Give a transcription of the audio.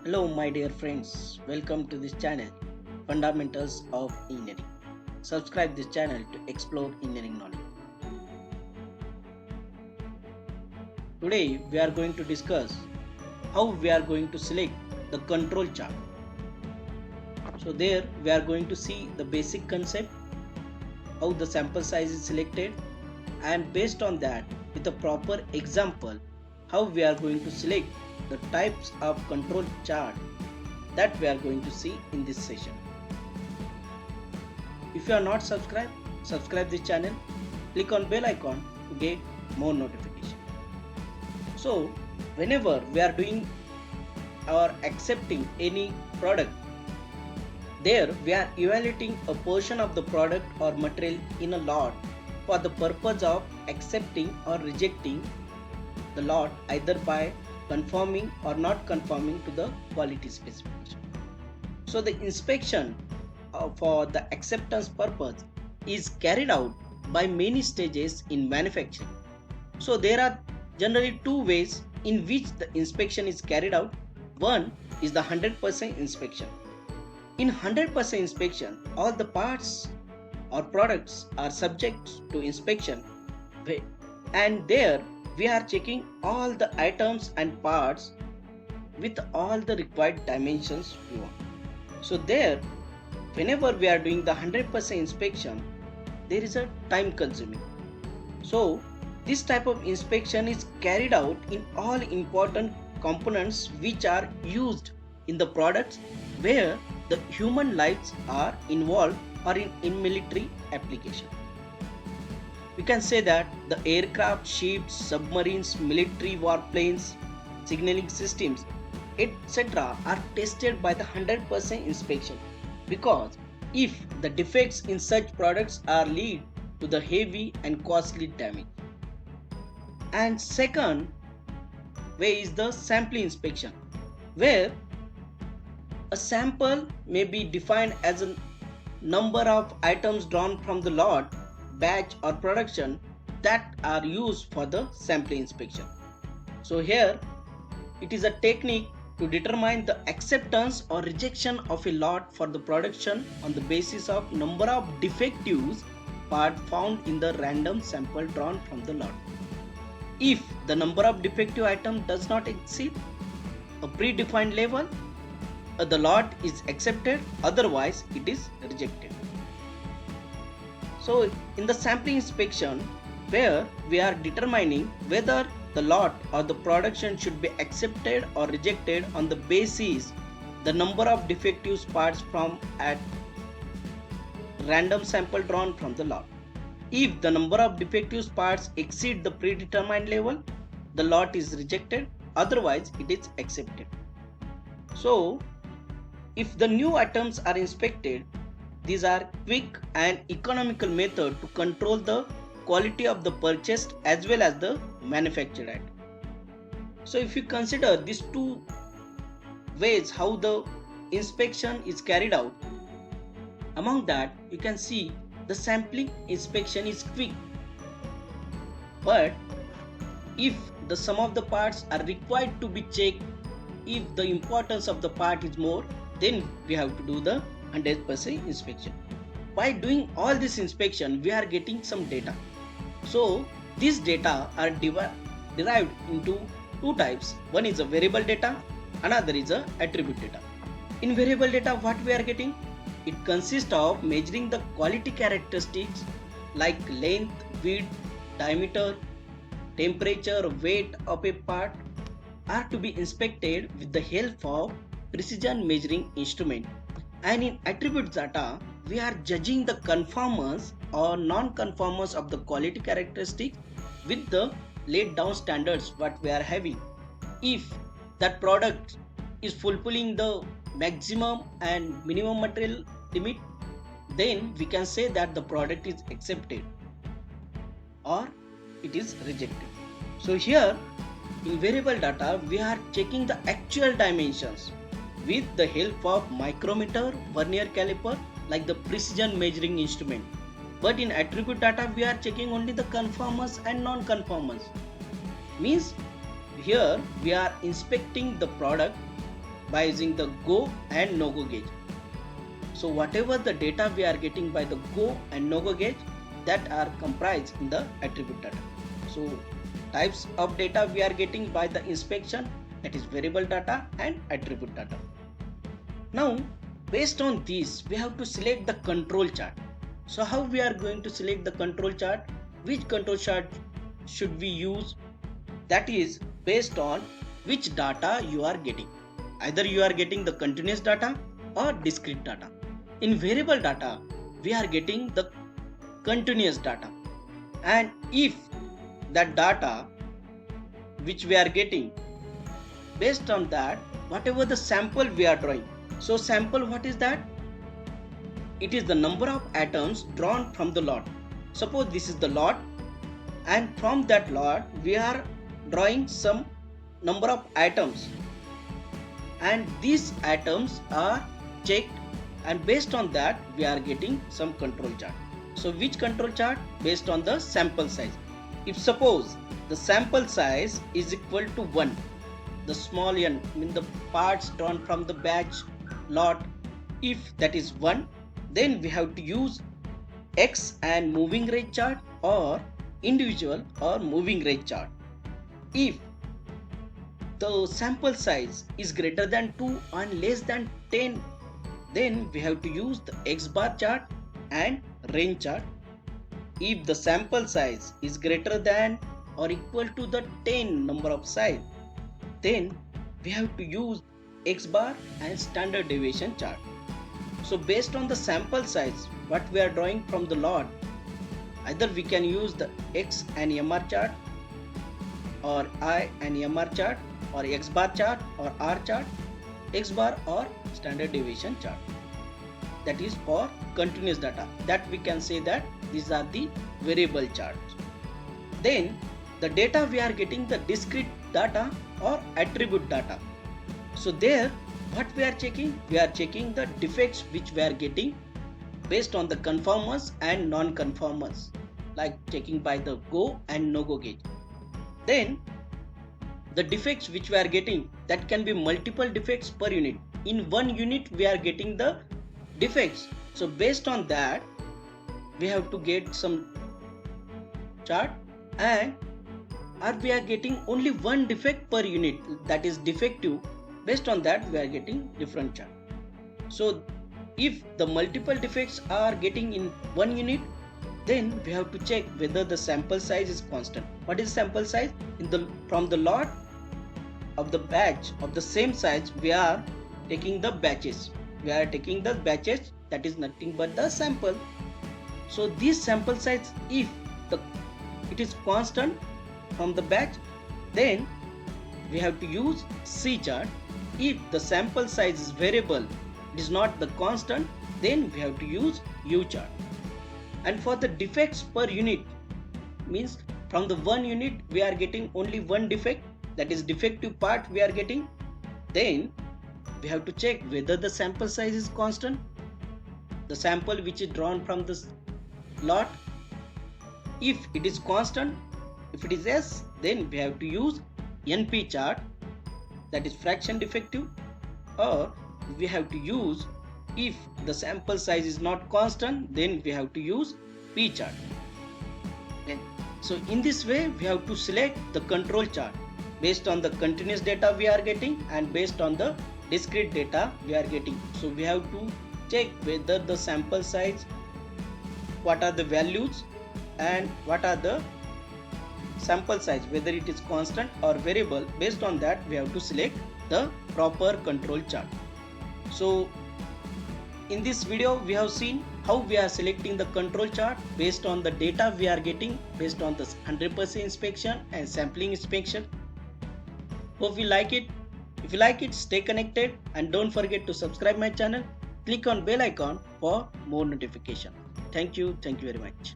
Hello, my dear friends. Welcome to this channel, Fundamentals of Engineering. Subscribe this channel to explore engineering knowledge. Today, we are going to discuss how we are going to select the control chart. So, there we are going to see the basic concept, how the sample size is selected, and based on that, with a proper example, how we are going to select the types of control chart that we are going to see in this session. If you are not subscribed, subscribe this channel, click on bell icon to get more notification. So whenever we are doing or accepting any product, there we are evaluating a portion of the product or material in a lot for the purpose of accepting or rejecting the lot either by conforming or not conforming to the quality specification. So the inspection for the acceptance purpose is carried out by many stages in manufacturing. So there are generally two ways in which the inspection is carried out. One is the 100% inspection. In 100% inspection, all the parts or products are subject to inspection, and there we are checking all the items and parts with all the required dimensions we want. So there, whenever we are doing the 100% inspection, there is a time consuming. So this type of inspection is carried out in all important components which are used in the products where the human lives are involved or in military application. We can say that the aircraft, ships, submarines, military warplanes, signaling systems, etc. are tested by the 100% inspection, because if the defects in such products are lead to the heavy and costly damage. And second way is the sample inspection, where a sample may be defined as a number of items drawn from the lot, batch or production that are used for the sample inspection. So here it is a technique to determine the acceptance or rejection of a lot for the production on the basis of number of defectives part found in the random sample drawn from the lot. If the number of defective item does not exceed a predefined level, the lot is accepted, otherwise it is rejected. So in the sampling inspection, where we are determining whether the lot or the production should be accepted or rejected on the basis the number of defective parts from at random sample drawn from the lot. If the number of defective parts exceed the predetermined level, the lot is rejected, otherwise it is accepted. So if the new items are inspected, these are quick and economical method to control the quality of the purchased as well as the manufactured item. So if you consider these two ways how the inspection is carried out, among that you can see the sampling inspection is quick, but if the sum of the parts are required to be checked, if the importance of the part is more, then we have to do the 100% inspection. By doing all this inspection, we are getting some data. So these data are derived into two types. One is a variable data, another is a attribute data. In variable data, what we are getting? It consists of measuring the quality characteristics like length, width, diameter, temperature, weight of a part are to be inspected with the help of precision measuring instrument. And in attribute data, we are judging the conformance or non-conformance of the quality characteristics with the laid down standards what we are having. If that product is fulfilling the maximum and minimum material limit, then we can say that the product is accepted or it is rejected. So here in variable data, we are checking the actual dimensions with the help of micrometer, vernier caliper, like the precision measuring instrument. But in attribute data, we are checking only the conformance and non-conformance. Means here we are inspecting the product by using the go and no go gauge. So whatever the data we are getting by the go and no go gauge, that are comprised in the attribute data. So types of data we are getting by the inspection, that is variable data and attribute data. Now based on this we have to select the control chart. So how we are going to select the control chart? Which control chart should we use? That is based on which data you are getting. Either you are getting the continuous data or discrete data. In variable data we are getting the continuous data, and if that data which we are getting, based on that whatever the sample we are drawing. So sample, what is that? It is the number of atoms drawn from the lot. Suppose this is the lot, and from that lot we are drawing some number of atoms, and these atoms are checked, and based on that we are getting some control chart. So which control chart? Based on the sample size. If suppose the sample size is equal to 1, the small n, the parts drawn from the batch lot, if that is 1, then we have to use X and moving range chart or individual or moving range chart. If the sample size is greater than 2 and less than 10, then we have to use the X bar chart and range chart. If the sample size is greater than or equal to the 10 number of size, then we have to use X bar and standard deviation chart. So based on the sample size what we are drawing from the lot, either we can use the X and MR chart or I and MR chart or X bar chart or R chart, X bar or standard deviation chart. That is for continuous data. That we can say that these are the variable charts. Then the data we are getting the discrete data or attribute data. So there what we are checking? We are checking the defects which we are getting based on the conformance and non-conformance, like checking by the go and no go gauge. Then the defects which we are getting, that can be multiple defects per unit. In one unit we are getting the defects. So based on that we have to get some chart, and or we are getting only one defect per unit, that is defective. Based on that we are getting different chart. So if the multiple defects are getting in one unit, then we have to check whether the sample size is constant. What is sample size? From the lot of the batch of the same size we are taking the batches. We are taking the batches, that is nothing but the sample. So this sample size, if it is constant from the batch, then we have to use C chart. If the sample size is variable, it is not the constant, then we have to use U chart. And for the defects per unit, means from the one unit we are getting only one defect, that is defective part we are getting, then we have to check whether the sample size is constant, the sample which is drawn from this lot. If it is constant, if it is S, then we have to use NP chart, that is fraction defective, or we have to use, if the sample size is not constant, then we have to use P chart. Okay. So in this way we have to select the control chart based on the continuous data we are getting and based on the discrete data we are getting. So we have to check whether the sample size, what are the values, and what are the sample size, whether it is constant or variable. Based on that we have to select the proper control chart. So in this video we have seen how we are selecting the control chart based on the data we are getting based on the 100% inspection and sampling inspection. Hope you like it. If you like it, stay connected and don't forget to subscribe my channel. Click on bell icon for more notification. Thank you very much.